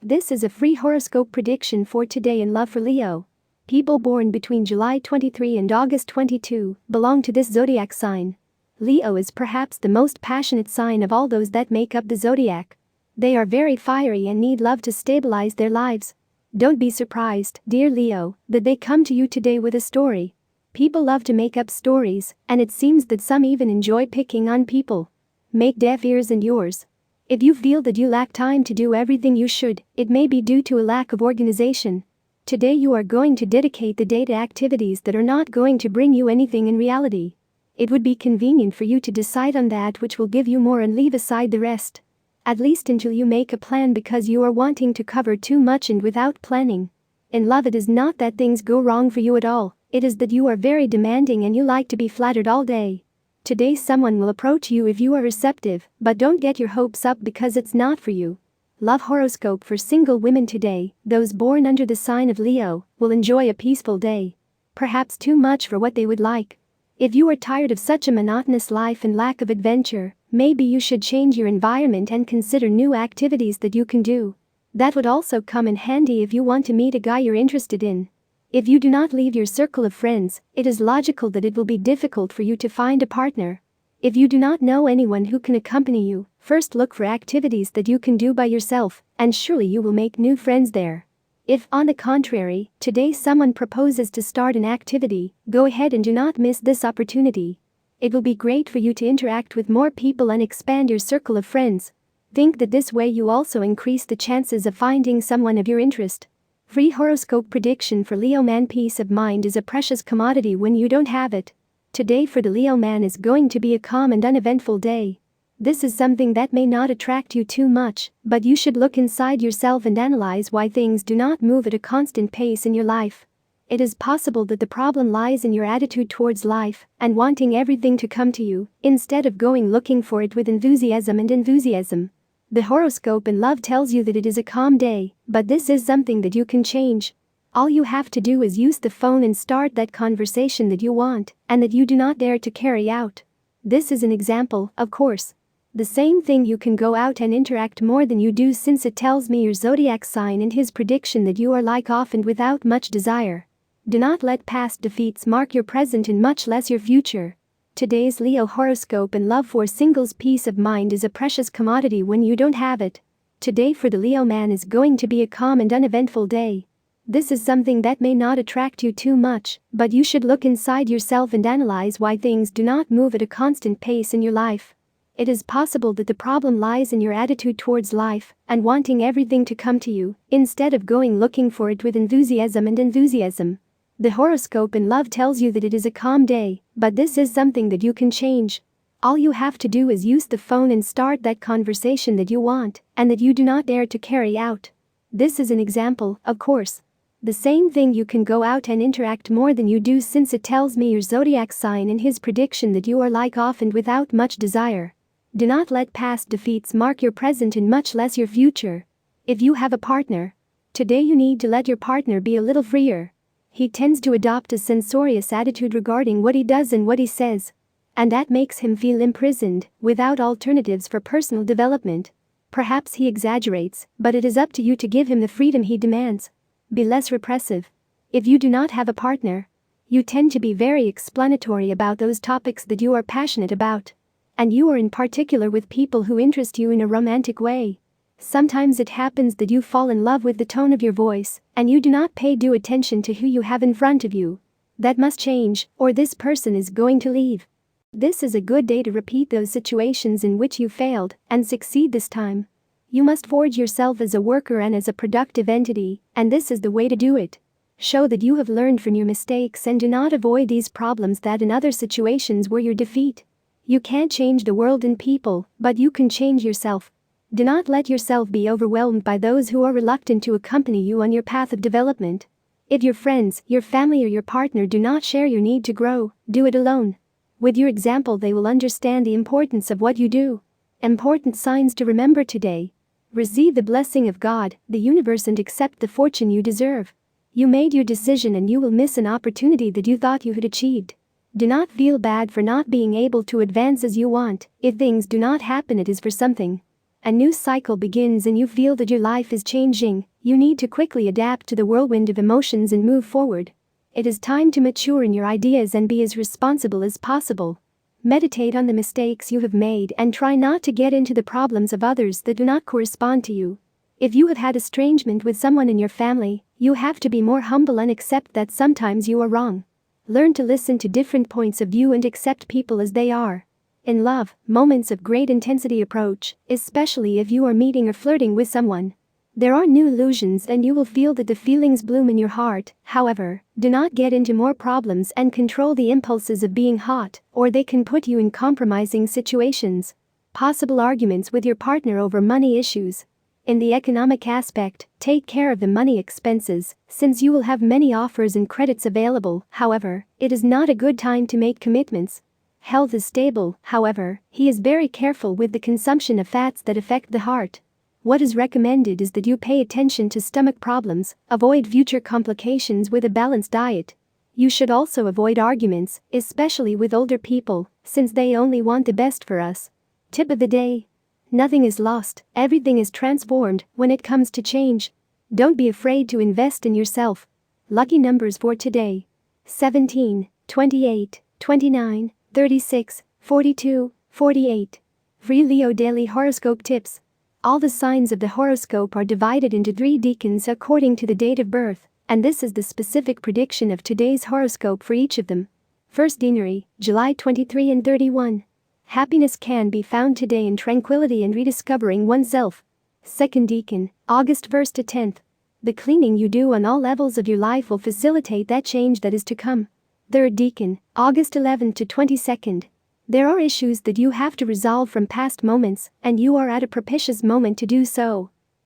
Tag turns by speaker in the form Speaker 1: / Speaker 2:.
Speaker 1: This is a free horoscope prediction for today in love for Leo. People born between July 23 and August 22 belong to this zodiac sign. Leo is perhaps the most passionate sign of all those that make up the zodiac. They are very fiery and need love to stabilize their lives. Don't be surprised, dear Leo, that they come to you today with a story. People love to make up stories, and it seems that some even enjoy picking on people. Make deaf ears and yours. If you feel that you lack time to do everything you should, it may be due to a lack of organization. Today you are going to dedicate the day to activities that are not going to bring you anything in reality. It would be convenient for you to decide on that which will give you more and leave aside the rest. At least until you make a plan, because you are wanting to cover too much and without planning. In love, it is not that things go wrong for you at all, it is that you are very demanding and you like to be flattered all day. Today someone will approach you if you are receptive, but don't get your hopes up because it's not for you. Love horoscope for single women today: those born under the sign of Leo will enjoy a peaceful day. Perhaps too much for what they would like. If you are tired of such a monotonous life and lack of adventure, maybe you should change your environment and consider new activities that you can do. That would also come in handy if you want to meet a guy you're interested in. If you do not leave your circle of friends, it is logical that it will be difficult for you to find a partner. If you do not know anyone who can accompany you, first look for activities that you can do by yourself, and surely you will make new friends there. If, on the contrary, today someone proposes to start an activity, go ahead and do not miss this opportunity. It will be great for you to interact with more people and expand your circle of friends. Think that this way you also increase the chances of finding someone of your interest. Free horoscope prediction for Leo man: peace of mind is a precious commodity when you don't have it. Today for the Leo man is going to be a calm and uneventful day. This is something that may not attract you too much, but you should look inside yourself and analyze why things do not move at a constant pace in your life. It is possible that the problem lies in your attitude towards life and wanting everything to come to you, instead of going looking for it with enthusiasm. The horoscope in love tells you that it is a calm day, but this is something that you can change. All you have to do is use the phone and start that conversation that you want and that you do not dare to carry out. This is an example, of course. The same thing, you can go out and interact more than you do, since it tells me your zodiac sign and his prediction that you are like off and without much desire. Do not let past defeats mark your present and much less your future. Today's Leo horoscope in love for singles: peace of mind is a precious commodity when you don't have it. Today for the Leo man is going to be a calm and uneventful day. This is something that may not attract you too much, but you should look inside yourself and analyze why things do not move at a constant pace in your life. It is possible that the problem lies in your attitude towards life and wanting everything to come to you, instead of going looking for it with enthusiasm. The horoscope in love tells you that it is a calm day, but this is something that you can change. All you have to do is use the phone and start that conversation that you want and that you do not dare to carry out. This is an example, of course. The same thing, you can go out and interact more than you do, since it tells me your zodiac sign and his prediction that you are like off and without much desire. Do not let past defeats mark your present and much less your future. If you have a partner, today you need to let your partner be a little freer. He tends to adopt a censorious attitude regarding what he does and what he says. And that makes him feel imprisoned, without alternatives for personal development. Perhaps he exaggerates, but it is up to you to give him the freedom he demands. Be less repressive. If you do not have a partner, you tend to be very explanatory about those topics that you are passionate about. And you are in particular with people who interest you in a romantic way. Sometimes it happens that you fall in love with the tone of your voice, and you do not pay due attention to who you have in front of you. That must change, or this person is going to leave. This is a good day to repeat those situations in which you failed and succeed this time. You must forge yourself as a worker and as a productive entity, and this is the way to do it. Show that you have learned from your mistakes and do not avoid these problems that in other situations were your defeat. You can't change the world and people, but you can change yourself. Do not let yourself be overwhelmed by those who are reluctant to accompany you on your path of development. If your friends, your family, or your partner do not share your need to grow, do it alone. With your example, they will understand the importance of what you do. Important signs to remember today: receive the blessing of God, the universe, and accept the fortune you deserve. You made your decision and you will miss an opportunity that you thought you had achieved. Do not feel bad for not being able to advance as you want. If things do not happen, it is for something. A new cycle begins and you feel that your life is changing. You need to quickly adapt to the whirlwind of emotions and move forward. It is time to mature in your ideas and be as responsible as possible. Meditate on the mistakes you have made and try not to get into the problems of others that do not correspond to you. If you have had estrangement with someone in your family, you have to be more humble and accept that sometimes you are wrong. Learn to listen to different points of view and accept people as they are. In love, moments of great intensity approach, especially if you are meeting or flirting with someone. There are new illusions and you will feel that the feelings bloom in your heart. However, do not get into more problems and control the impulses of being hot, or they can put you in compromising situations. Possible arguments with your partner over money issues. In the economic aspect, take care of the money expenses, since you will have many offers and credits available. However, it is not a good time to make commitments. Health is stable, however, he is very careful with the consumption of fats that affect the heart. What is recommended is that you pay attention to stomach problems, avoid future complications with a balanced diet. You should also avoid arguments, especially with older people, since they only want the best for us. Tip of the day. Nothing is lost, everything is transformed when it comes to change. Don't be afraid to invest in yourself. Lucky numbers for today: 17, 28, 29, 36, 42, 48. Free Leo Daily Horoscope Tips. All the signs of the horoscope are divided into 3 decans according to the date of birth, and this is the specific prediction of today's horoscope for each of them. First deanery, July 23 and 31. Happiness can be found today in tranquility and rediscovering oneself. Second decan, August 1st to 10th. The cleaning you do on all levels of your life will facilitate that change that is to come. Third decan, August 11th to 22nd. There are issues that you have to resolve from past moments, and you are at a propitious moment to do so.